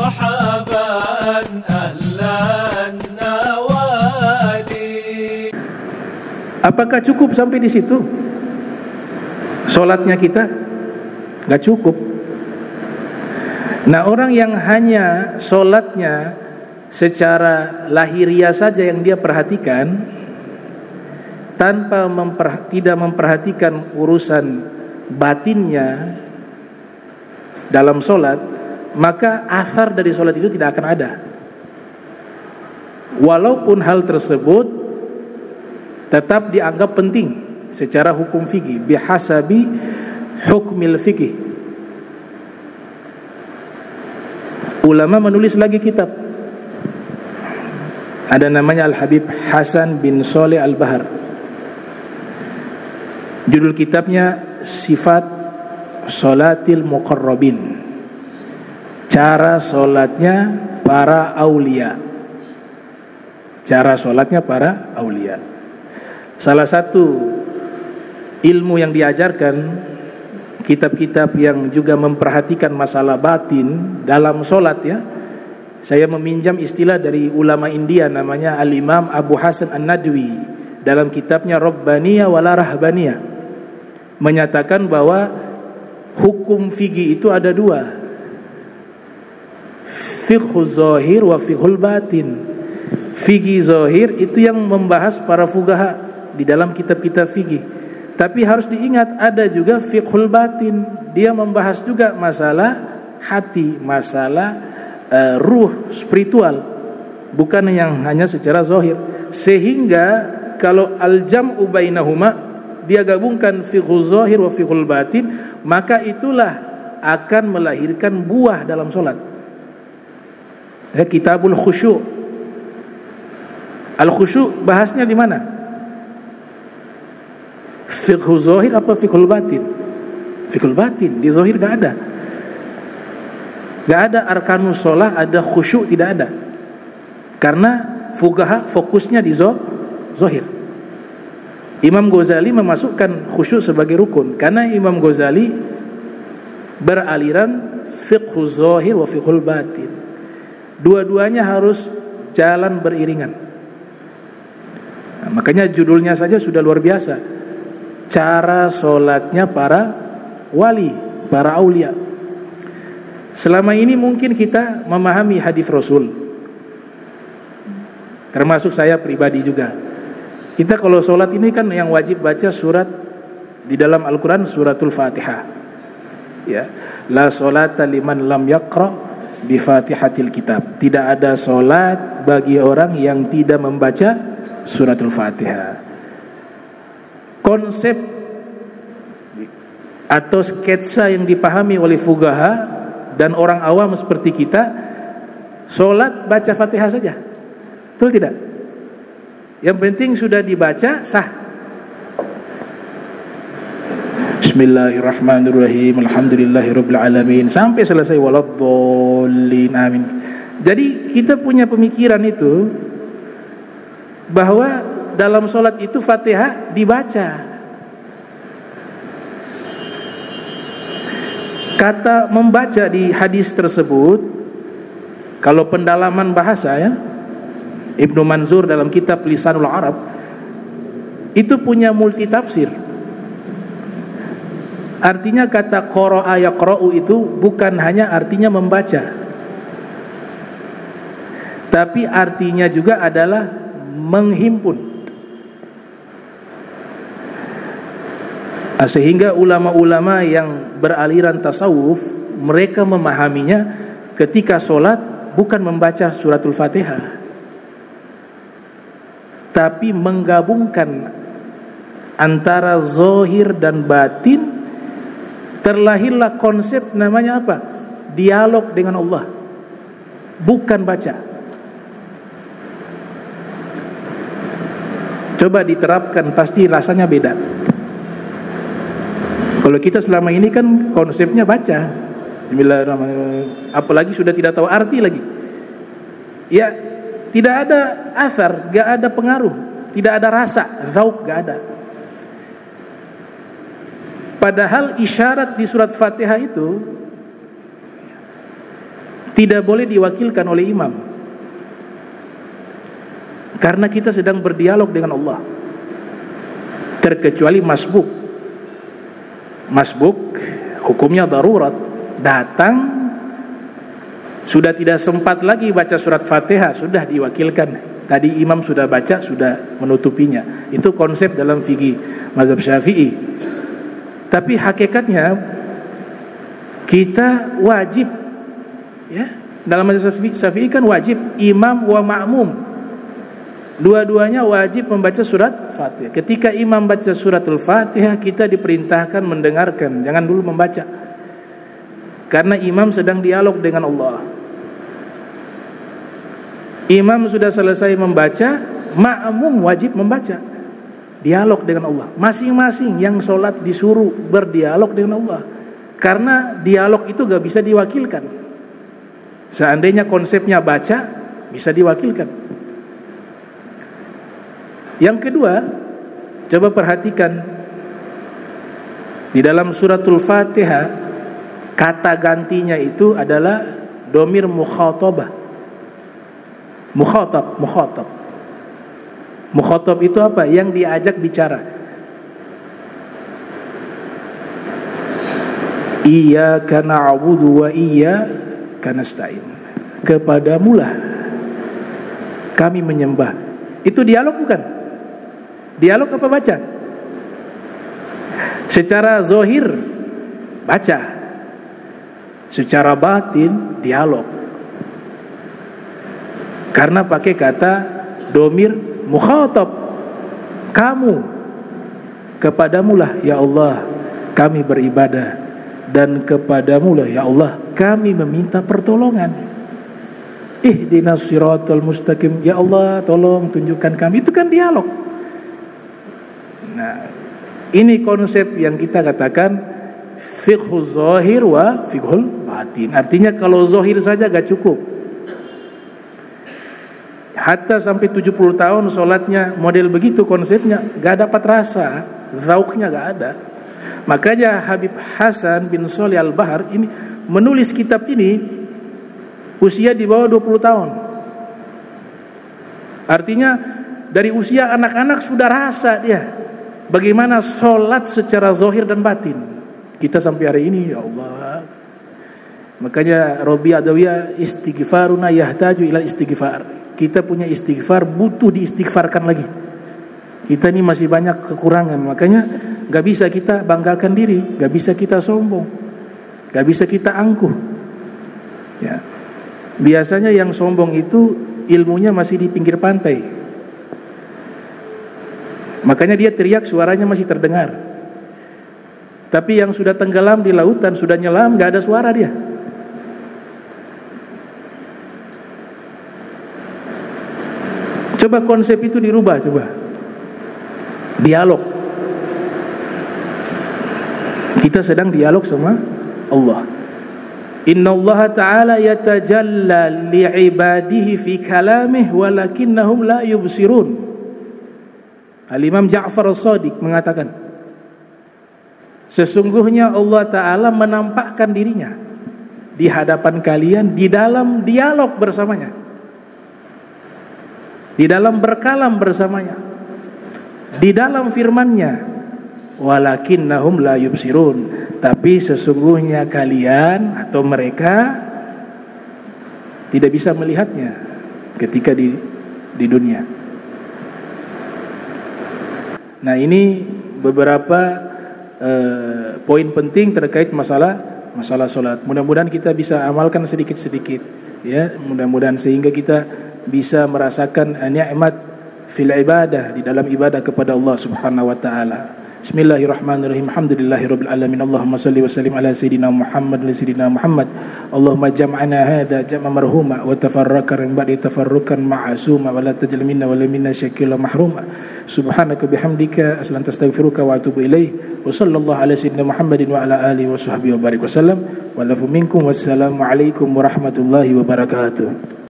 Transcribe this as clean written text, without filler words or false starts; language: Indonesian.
marhaban ahlan nawadi. Apakah cukup sampai di situ? Solatnya kita gak cukup. Nah, orang yang hanya solatnya secara lahiriah saja yang dia perhatikan, tanpa tidak memperhatikan urusan batinnya dalam solat, maka athar dari solat itu tidak akan ada. Walaupun hal tersebut tetap dianggap penting secara hukum fikih, bihasabi hukmil fikih. Ulama menulis lagi kitab, ada namanya Al-Habib Hasan bin Shalih Al-Bahar. Judul kitabnya Sifat Sholatil Muqarrabin, cara solatnya para aulia. Cara solatnya para aulia. Salah satu ilmu yang diajarkan, kitab-kitab yang juga memperhatikan masalah batin dalam solat ya. Saya meminjam istilah dari ulama India, namanya Al-Imam Abu Hasan An-Nadwi, dalam kitabnya Rabbaniyah wala Rahbaniyah, menyatakan bahwa hukum fikih itu ada dua, fiqhu zahir wa fiqhul batin. Fikih zahir itu yang membahas para fuqaha di dalam kitab-kitab fikih. Tapi harus diingat ada juga fiqhul batin, dia membahas juga masalah hati, masalah ruh, spiritual, bukan yang hanya secara zahir. Sehingga kalau al-jam'u bainahuma, dia gabungkan fiqhul zahir wa fiqhul batin, maka itulah akan melahirkan buah dalam solat. Kitabul Khusyu'. Al-Khusyu' bahasnya di mana? Fiqhul zahir apa fiqhul batin? Fiqhul batin, di zahir gak ada. Gak ada arkanus sholah, ada khusyuk tidak ada. Karena fuqaha fokusnya di zahir. Imam Ghazali memasukkan khusyuk sebagai rukun, karena Imam Ghazali beraliran fiqhu zahir wa fiqhul batin. Dua-duanya harus jalan beriringan. Nah, makanya judulnya saja sudah luar biasa. Cara sholatnya para wali, para aulia. Selama ini mungkin kita memahami hadis Rasul, termasuk saya pribadi juga. Kita kalau sholat ini kan yang wajib baca surat di dalam Al-Quran, suratul Fatihah ya. La sholata liman lam yaqra bi fatihatil kitab. Tidak ada sholat bagi orang yang tidak membaca suratul Fatihah. Konsep atau sketsa yang dipahami oleh fuqaha dan orang awam seperti kita, sholat baca Fatihah saja, betul tidak? Yang penting sudah dibaca sah. Bismillahirrahmanirrahim, alhamdulillahirabbil alamin, sampai selesai waladdallin, amin. Jadi kita punya pemikiran itu bahwa dalam sholat itu Fatihah dibaca. Kata membaca di hadis tersebut, kalau pendalaman bahasa ya, Ibnu Manzur dalam kitab Lisanul Arab itu punya multi tafsir. Artinya kata qara'a yaqra'u itu bukan hanya artinya membaca, tapi artinya juga adalah menghimpun. Sehingga ulama-ulama yang beraliran tasawuf, mereka memahaminya ketika sholat bukan membaca suratul Fatihah, tapi menggabungkan antara zahir dan batin. Terlahirlah konsep namanya apa? Dialog dengan Allah, bukan baca. Coba diterapkan, pasti rasanya beda. Kalau kita selama ini kan konsepnya baca, apalagi sudah tidak tahu arti lagi. Ya, tidak ada athar, gak ada pengaruh, tidak ada rasa, zauq gak ada. Padahal isyarat di surat Fatihah itu tidak boleh diwakilkan oleh imam, karena kita sedang berdialog dengan Allah. Terkecuali masbuk. Masbuk hukumnya darurat, datang sudah tidak sempat lagi baca surat Fatihah, sudah diwakilkan. Tadi imam sudah baca, sudah menutupinya. Itu konsep dalam fikih mazhab Syafi'i. Tapi hakikatnya kita wajib, ya, dalam mazhab Syafi'i kan wajib imam wa ma'mum, dua-duanya wajib membaca surat Fatihah. Ketika imam baca suratul Fatihah, kita diperintahkan mendengarkan, jangan dulu membaca, karena imam sedang dialog dengan Allah. Imam sudah selesai membaca, ma'mum wajib membaca, dialog dengan Allah. Masing-masing yang sholat disuruh berdialog dengan Allah, karena dialog itu gak bisa diwakilkan. Seandainya konsepnya baca, bisa diwakilkan. Yang kedua, coba perhatikan di dalam suratul Fatihah, kata gantinya itu adalah domir mukhatabah. Mukhatab itu apa? Yang diajak bicara. Iyyaka na'budu wa iyyaka nasta'in. Kepadamulah kami menyembah. Itu dialog bukan? Dialog apa baca? Secara zahir baca, secara batin dialog. Karena pakai kata domir mukhatab, kamu, kepadamulah ya Allah kami beribadah, dan kepadamulah ya Allah kami meminta pertolongan. Ihdinas siratal mustaqim, ya Allah tolong tunjukkan kami. Itu kan dialog. Nah, ini konsep yang kita katakan fiqhul zahir wa fiqhul batin. Artinya kalau zahir saja gak cukup. Hatta sampai 70 tahun sholatnya model begitu konsepnya, gak dapat rasa, zauknya gak ada. Makanya Habib Hasan bin Sholih Al-Bahar ini menulis kitab ini usia di bawah 20 tahun. Artinya dari usia anak-anak sudah rasa dia bagaimana sholat secara zahir dan batin. Kita sampai hari ini, ya Allah. Makanya Robi Adawiyah, istighfaruna yahtaju ila istighfar. Kita punya istighfar, butuh diistighfarkan lagi. Kita ini masih banyak kekurangan. Makanya gak bisa kita banggakan diri, gak bisa kita sombong, gak bisa kita angkuh, ya. Biasanya yang sombong itu ilmunya masih di pinggir pantai, makanya dia teriak suaranya masih terdengar. Tapi yang sudah tenggelam di lautan, sudah nyelam, gak ada suara dia. Coba konsep itu dirubah, coba. Dialog. Kita sedang dialog sama Allah. Inna Allah Ta'ala yatajalla li'ibadihi fi kalamih walakinnahum la yubsirun. Al-Imam Ja'far As-Shadiq mengatakan, sesungguhnya Allah Ta'ala menampakkan dirinya di hadapan kalian di dalam dialog bersamanya, di dalam berkalam bersamanya, di dalam firman-Nya, walakinnahum la yubsirun, tapi sesungguhnya kalian atau mereka tidak bisa melihatnya ketika di dunia. Nah, ini beberapa poin penting terkait masalah salat. Mudah-mudahan kita bisa amalkan sedikit-sedikit, ya, mudah-mudahan sehingga kita bisa merasakan nikmat fil ibadah, di dalam ibadah kepada Allah Subhanahu wa taala. Bismillahirrahmanirrahim. Alhamdulillahirabbil alamin. Allahumma shalli wa sallim ala sayidina Muhammad wa sayidina Muhammad. Allahumma jam'ana hadza jam'an marhuma wa tafarraqna ba'da tafarruqan ma'suma wa la tajal minna wa la minna shakila mahruma. Subhanaka bihamdika astaghfiruka wa atubu ilaik. Wa sallallahu ala sayidina Muhammadin wa ala alihi wa sahbihi wa barik wasallam. Wa lafu minkum wassalamu alaikum warahmatullahi wabarakatuh.